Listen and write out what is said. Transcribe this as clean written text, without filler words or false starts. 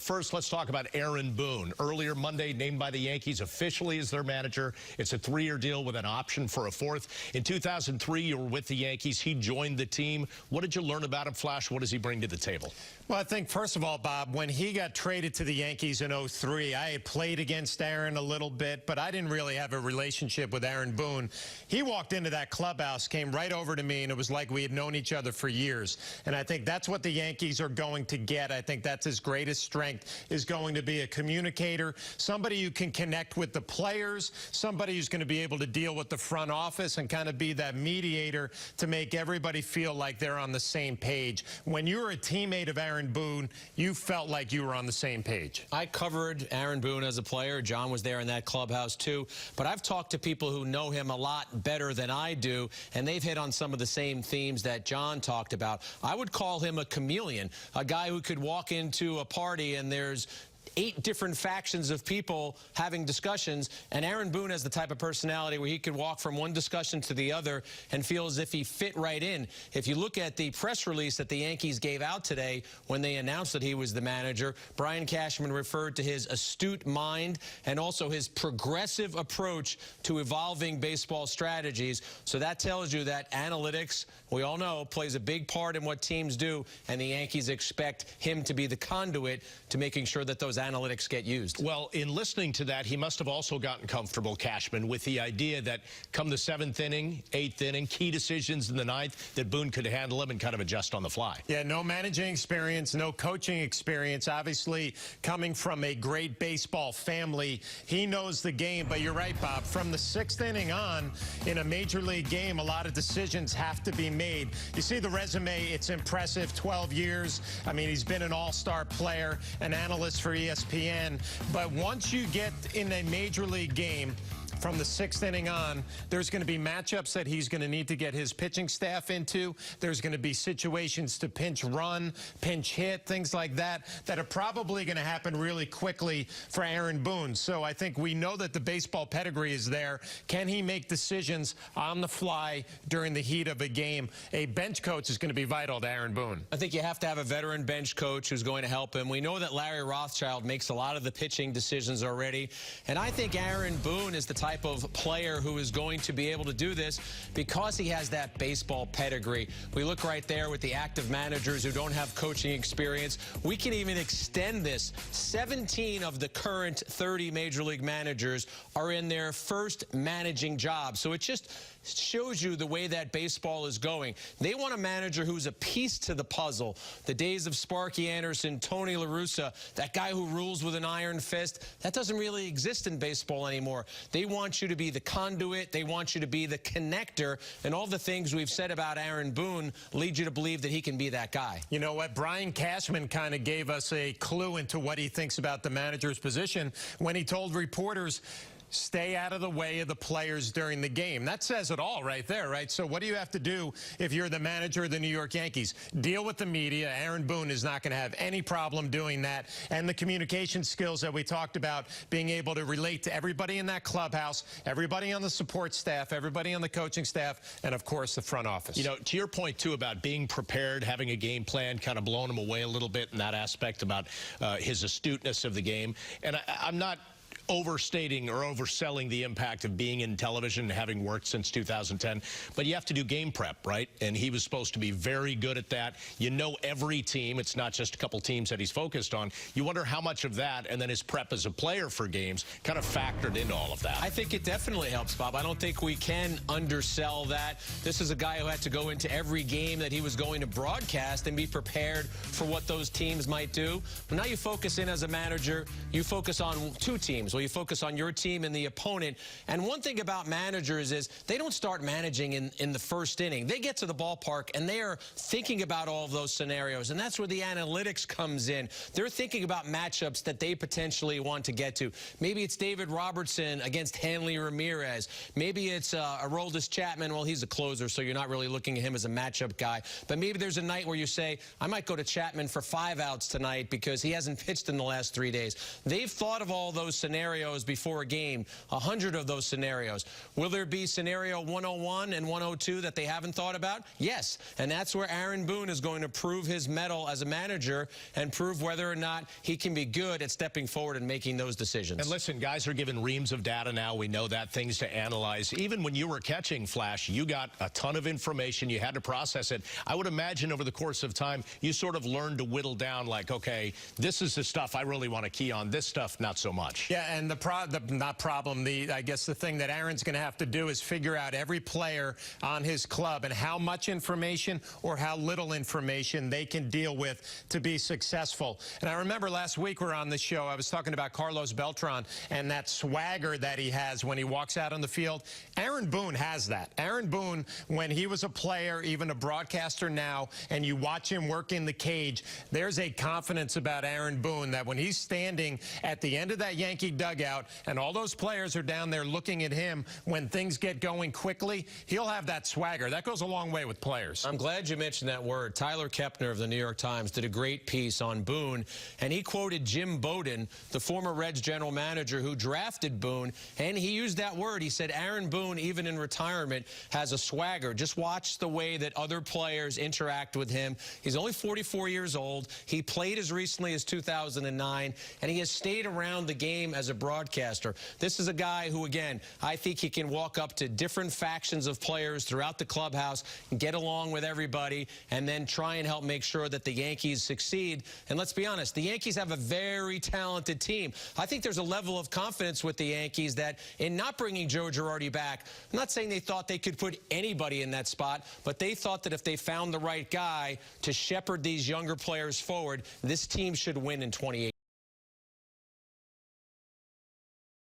first, let's talk about Aaron Boone. Earlier Monday, named by the Yankees officially as their manager. It's a 3-year deal with an option for a 4th. In 2003, you were with the Yankees. He joined the team. What did you learn about him, Flash? What does he bring to the table? Well, I think, first of all, Bob, when he got traded to the Yankees in '03, I had played against Aaron a little bit, but I didn't really have a relationship with Aaron Boone. He walked into that clubhouse, came right over to me, and it was like we had known each other for years. And I think that's what the Yankees are going to get. I think that's his greatest strength, is going to be a communicator, somebody who can connect with the players, somebody who's going to be able to deal with the front office and kind of be that mediator to make everybody feel like they're on the same page. When you were a teammate of Aaron Boone, you felt like you were on the same page. I covered Aaron Boone as a player. John was there in that clubhouse too. But I've talked to people who know him a lot better than I do, and they've hit on some of the same themes that John talked about. I would call him a chameleon, a guy who could walk into a party and there's 8 different factions of people having discussions, and Aaron Boone has the type of personality where he could walk from one discussion to the other and feel as if he fit right in. If you look at the press release that the Yankees gave out today when they announced that he was the manager, Brian Cashman referred to his astute mind and also his progressive approach to evolving baseball strategies. So that tells you that analytics, we all know, plays a big part in what teams do, and the Yankees expect him to be the conduit to making sure that those analytics get used. Well, in listening to that, he must have also gotten comfortable, Cashman, with the idea that come the 7th inning, 8th inning, key decisions in the 9th, that Boone could handle them and kind of adjust on the fly. Yeah, no managing experience, no coaching experience. Obviously, coming from a great baseball family, he knows the game. But you're right, Bob. From the 6th inning on, in a major league game, a lot of decisions have to be made. You see the resume, it's impressive. 12 years. I mean, he's been an all-star player, an analyst for ESPN. But once you get in a major league game, from the 6th inning on, there's going to be matchups that he's going to need to get his pitching staff into. There's going to be situations to pinch run, pinch hit, things like that, that are probably going to happen really quickly for Aaron Boone. So I think we know that the baseball pedigree is there. Can he make decisions on the fly during the heat of a game? A bench coach is going to be vital to Aaron Boone. I think you have to have a veteran bench coach who's going to help him. We know that Larry Rothschild makes a lot of the pitching decisions already, and I think Aaron Boone is the type of player who is going to be able to do this because he has that baseball pedigree. We look right there with the active managers who don't have coaching experience. We can even extend this. 17 of the current 30 major league managers are in their first managing job. So it just shows you the way that baseball is going. They want a manager who's a piece to the puzzle. The days of Sparky Anderson, Tony La Russa, that guy who rules with an iron fist, that doesn't really exist in baseball anymore. They want you to be the conduit. They want you to be the connector. And all the things we've said about Aaron Boone lead you to believe that he can be that guy. You know what? Brian Cashman kind of gave us a clue into what he thinks about the manager's position when he told reporters, stay out of the way of the players during the game. That says it all right there, right? So what do you have to do if you're the manager of the New York Yankees? Deal with the media. Aaron Boone is not going to have any problem doing that. And the communication skills that we talked about, being able to relate to everybody in that clubhouse, everybody on the support staff, everybody on the coaching staff, and, of course, the front office. You know, to your point, too, about being prepared, having a game plan, kind of blowing him away a little bit in that aspect about his astuteness of the game. And I'm not overstating or overselling the impact of being in television and having worked since 2010, but you have to do game prep, right? And he was supposed to be very good at that. You know every team. It's not just a couple teams that he's focused on. You wonder how much of that and then his prep as a player for games kind of factored into all of that. I think it definitely helps, Bob. I don't think we can undersell that. This is a guy who had to go into every game that he was going to broadcast and be prepared for what those teams might do. But now you focus in as a manager, you focus on 2 teams. You focus on your team and the opponent. And one thing about managers is they don't start managing in the 1st inning. They get to the ballpark and they are thinking about all of those scenarios. And that's where the analytics comes in. They're thinking about matchups that they potentially want to get to. Maybe it's David Robertson against Hanley Ramirez. Maybe it's Aroldis Chapman. Well, he's a closer, so you're not really looking at him as a matchup guy. But maybe there's a night where you say, I might go to Chapman for 5 outs tonight because he hasn't pitched in the last 3 days. They've thought of all those scenarios scenarios before a game, 100 of those scenarios. Will there be scenario 101 and 102 that they haven't thought about? Yes, and that's where Aaron Boone is going to prove his mettle as a manager and prove whether or not he can be good at stepping forward and making those decisions. And listen, guys are given reams of data now. We know that, things to analyze. Even when you were catching, Flash, you got a ton of information. You had to process it. I would imagine over the course of time, you sort of learned to whittle down like, okay, this is the stuff I really want to key on. This stuff, not so much. Yeah, and I guess the thing that Aaron's going to have to do is figure out every player on his club and how much information or how little information they can deal with to be successful. And I remember last week we were on the show, I was talking about Carlos Beltran and that swagger that he has when he walks out on the field. Aaron Boone has that. Aaron Boone, when he was a player, even a broadcaster now, and you watch him work in the cage, there's a confidence about Aaron Boone that when he's standing at the end of that Yankee dugout and all those players are down there looking at him, when things get going quickly, he'll have that swagger. That goes a long way with players. I'm glad you mentioned that word. Tyler Kepner of the New York Times did a great piece on Boone, and he quoted Jim Bowden, the former Reds general manager who drafted Boone, and he used that word. He said Aaron Boone, even in retirement, has a swagger. Just watch the way that other players interact with him. He's only 44 years old. He played as recently as 2009, and he has stayed around the game as a broadcaster. This is a guy who, again, I think he can walk up to different factions of players throughout the clubhouse and get along with everybody and then try and help make sure that the Yankees succeed. And let's be honest, the Yankees have a very talented team. I think there's a level of confidence with the Yankees that in not bringing Joe Girardi back, I'm not saying they thought they could put anybody in that spot, but they thought that if they found the right guy to shepherd these younger players forward, this team should win in 2018.